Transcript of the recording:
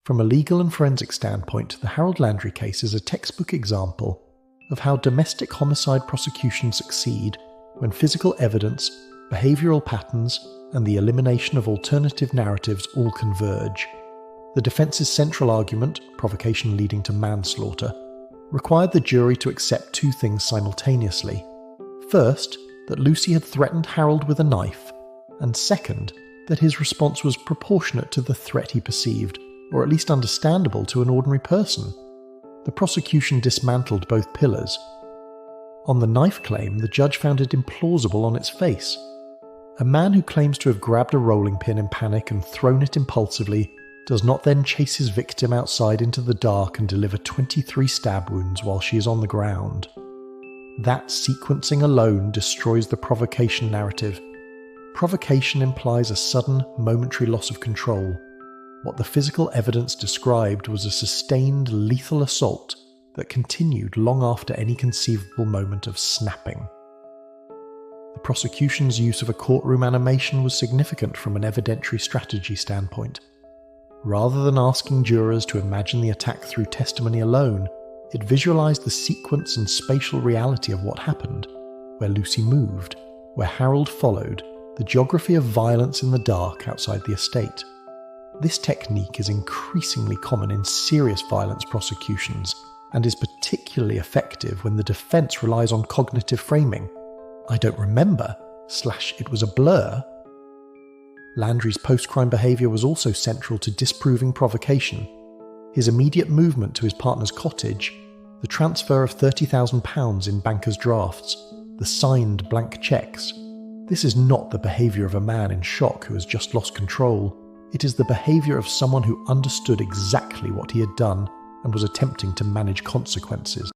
From a legal and forensic standpoint, the Harold Landry case is a textbook example of how domestic homicide prosecutions succeed when physical evidence, behavioral patterns, and the elimination of alternative narratives all converge. The defense's central argument, provocation leading to manslaughter, required the jury to accept two things simultaneously. First, that Lucy had threatened Harold with a knife, and second, that his response was proportionate to the threat he perceived, or at least understandable to an ordinary person. The prosecution dismantled both pillars. On the knife claim, the judge found it implausible on its face. A man who claims to have grabbed a rolling pin in panic and thrown it impulsively does not then chase his victim outside into the dark and deliver 23 stab wounds while she is on the ground. That sequencing alone destroys the provocation narrative. Provocation implies a sudden, momentary loss of control. What the physical evidence described was a sustained, lethal assault that continued long after any conceivable moment of snapping. The prosecution's use of a courtroom animation was significant from an evidentiary strategy standpoint. Rather than asking jurors to imagine the attack through testimony alone, it visualized the sequence and spatial reality of what happened, where Lucy moved, where Harold followed, the geography of violence in the dark outside the estate. This technique is increasingly common in serious violence prosecutions and is particularly effective when the defense relies on cognitive framing. I don't remember, / it was a blur. Landry's post-crime behaviour was also central to disproving provocation. His immediate movement to his partner's cottage, the transfer of £30,000 in bankers' drafts, the signed blank cheques. This is not the behaviour of a man in shock who has just lost control. It is the behaviour of someone who understood exactly what he had done and was attempting to manage consequences.